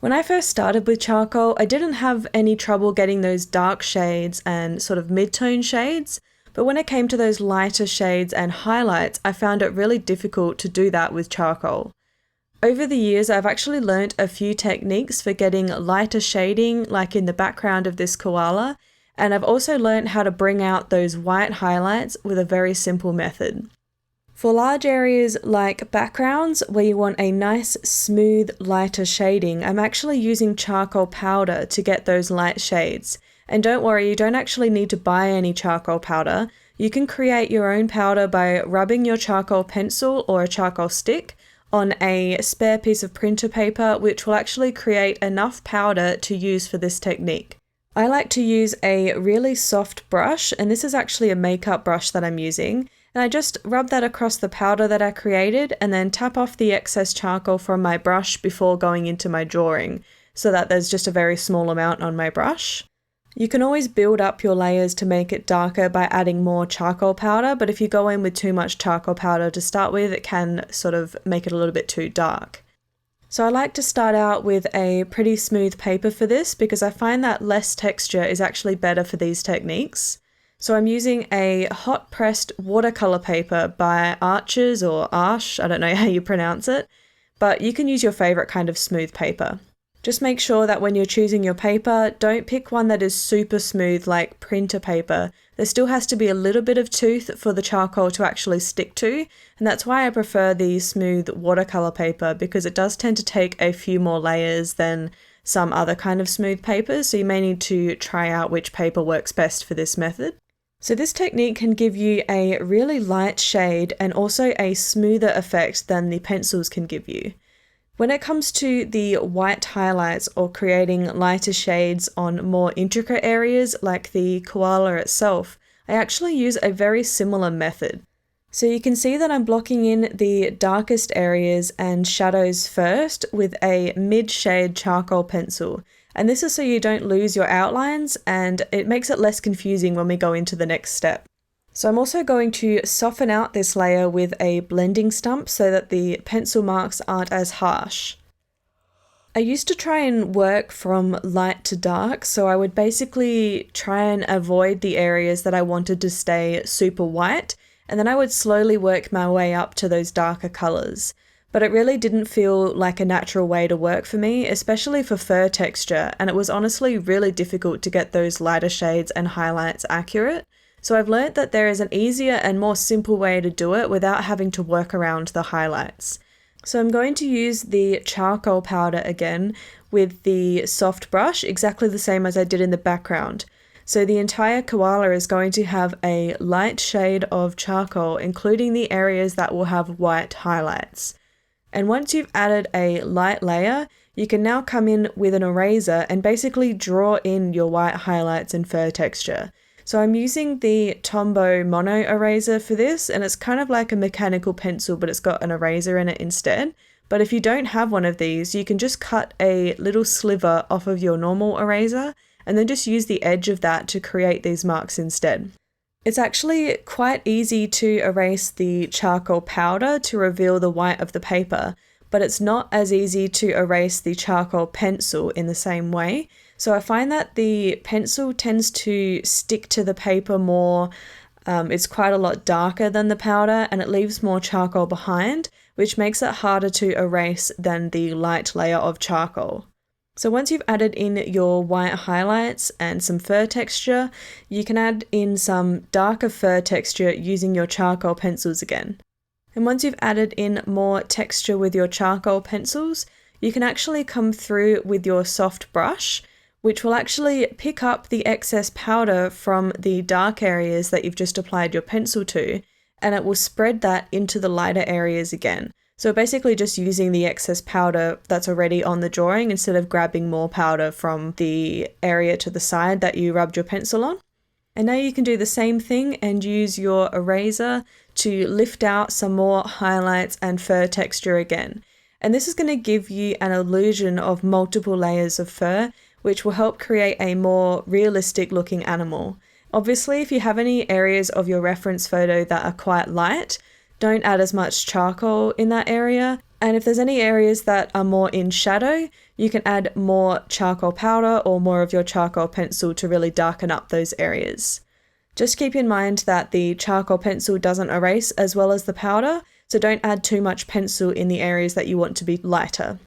When I first started with charcoal, I didn't have any trouble getting those dark shades and sort of mid-tone shades, but when it came to those lighter shades and highlights, I found it really difficult to do that with charcoal. Over the years, I've actually learnt a few techniques for getting lighter shading, like in the background of this koala, and I've also learnt how to bring out those white highlights with a very simple method. For large areas like backgrounds where you want a nice, smooth, lighter shading, I'm actually using charcoal powder to get those light shades. And don't worry, you don't actually need to buy any charcoal powder. You can create your own powder by rubbing your charcoal pencil or a charcoal stick on a spare piece of printer paper, which will actually create enough powder to use for this technique. I like to use a really soft brush, and this is actually a makeup brush that I'm using. And I just rub that across the powder that I created and then tap off the excess charcoal from my brush before going into my drawing, so that there's just a very small amount on my brush. You can always build up your layers to make it darker by adding more charcoal powder, but if you go in with too much charcoal powder to start with, it can sort of make it a little bit too dark. So I like to start out with a pretty smooth paper for this because I find that less texture is actually better for these techniques. So I'm using a hot pressed watercolour paper by Arches or Arche, I don't know how you pronounce it, but you can use your favourite kind of smooth paper. Just make sure that when you're choosing your paper, don't pick one that is super smooth like printer paper. There still has to be a little bit of tooth for the charcoal to actually stick to, and that's why I prefer the smooth watercolour paper because it does tend to take a few more layers than some other kind of smooth papers, so you may need to try out which paper works best for this method. So this technique can give you a really light shade and also a smoother effect than the pencils can give you. When it comes to the white highlights or creating lighter shades on more intricate areas like the koala itself, I actually use a very similar method. So you can see that I'm blocking in the darkest areas and shadows first with a mid-shade charcoal pencil. And this is so you don't lose your outlines and it makes it less confusing when we go into the next step. So I'm also going to soften out this layer with a blending stump so that the pencil marks aren't as harsh. I used to try and work from light to dark, so I would basically try and avoid the areas that I wanted to stay super white, and then I would slowly work my way up to those darker colours. But it really didn't feel like a natural way to work for me, especially for fur texture, and it was honestly really difficult to get those lighter shades and highlights accurate. So I've learnt that there is an easier and more simple way to do it without having to work around the highlights. So I'm going to use the charcoal powder again with the soft brush, exactly the same as I did in the background. So the entire koala is going to have a light shade of charcoal, including the areas that will have white highlights. And once you've added a light layer, you can now come in with an eraser and basically draw in your white highlights and fur texture. So I'm using the Tombow Mono eraser for this, and it's kind of like a mechanical pencil, but it's got an eraser in it instead. But if you don't have one of these, you can just cut a little sliver off of your normal eraser and then just use the edge of that to create these marks instead. It's actually quite easy to erase the charcoal powder to reveal the white of the paper, but it's not as easy to erase the charcoal pencil in the same way. So I find that the pencil tends to stick to the paper more, it's quite a lot darker than the powder and it leaves more charcoal behind, which makes it harder to erase than the light layer of charcoal. So once you've added in your white highlights and some fur texture, you can add in some darker fur texture using your charcoal pencils again. And once you've added in more texture with your charcoal pencils, you can actually come through with your soft brush, which will actually pick up the excess powder from the dark areas that you've just applied your pencil to, and it will spread that into the lighter areas again. So basically just using the excess powder that's already on the drawing instead of grabbing more powder from the area to the side that you rubbed your pencil on. And now you can do the same thing and use your eraser to lift out some more highlights and fur texture again. And this is going to give you an illusion of multiple layers of fur, which will help create a more realistic looking animal. Obviously, if you have any areas of your reference photo that are quite light, don't add as much charcoal in that area. And if there's any areas that are more in shadow, you can add more charcoal powder or more of your charcoal pencil to really darken up those areas. Just keep in mind that the charcoal pencil doesn't erase as well as the powder, so don't add too much pencil in the areas that you want to be lighter.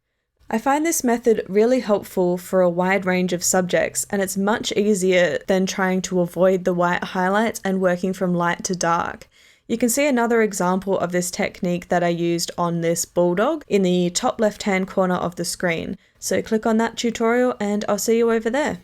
I find this method really helpful for a wide range of subjects, and it's much easier than trying to avoid the white highlights and working from light to dark. You can see another example of this technique that I used on this bulldog in the top left-hand corner of the screen. So click on that tutorial and I'll see you over there.